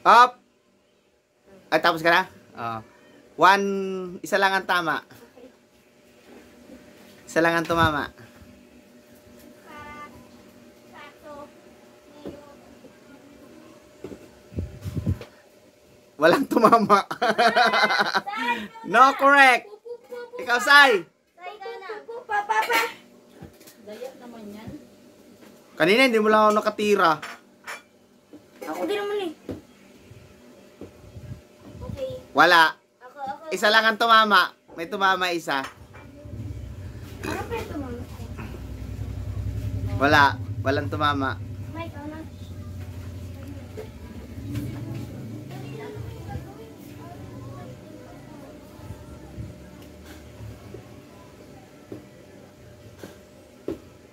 Hop! Ay, tapos ka na? Oh. Isa lang ang tama. Isa lang ang tumama. Walang tumama. No, correct. Ikaw, Sai. Papa. Dayak naman yan. Kanina, hindi mo lang ako nakatira. Ako din naman eh. Okay. Wala. Ako. Isa lang ang tumama. May tumama isa. Ano pa ito, mama? Wala. Walang tumama. Mike, ano na?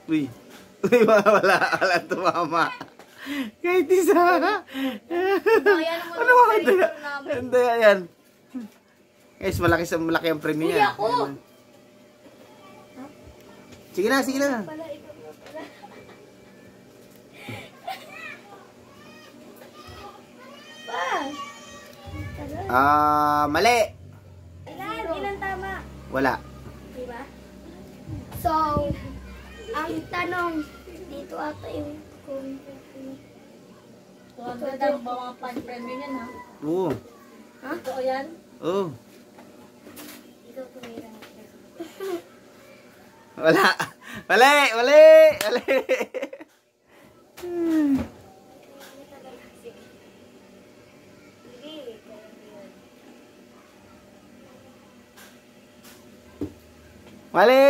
Uy. Uy, wala. Walang tumama. Kahit isa. Ano mga daya? Ang daya yan. Guys, malaki ang premium Uy, yan. ako! Sige na. Pala, ikaw pala. Mali. Ilan tama? Wala. Diba? So, ang tanong, dito ata yung kung... 200 ang mga pan-premium yan, ha? Oo. Ha? Totoo yan? Oo. Ikaw tumira. Wala. Mali. Mali. Mali.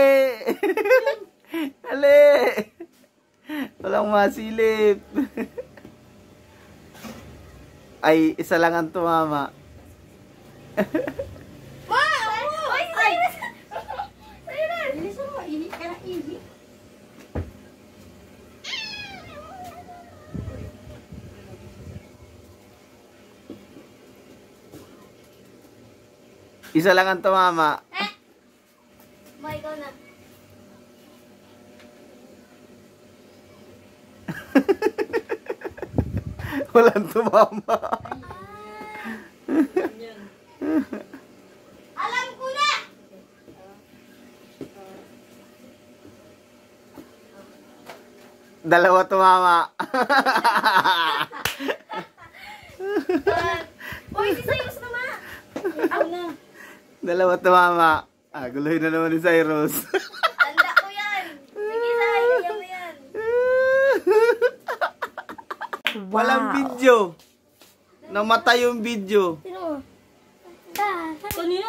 Walang masilip. Ay, isa lang ang tumama. Ma! Ay! Bilis mo, init ka na init. Isa lang ang tumama. Ma, ikaw na. Walang tumama. Yan. Alam ko na! Dalawa tumama. Uy, si Cyrus na, ma! Ako na. Dalawa tumama. Guluhin na naman ni Cyrus. Tanda ko yan! Sige, Sai, kaya mo yan. Walang video. Namatay yung video. Sino mo? Kanina,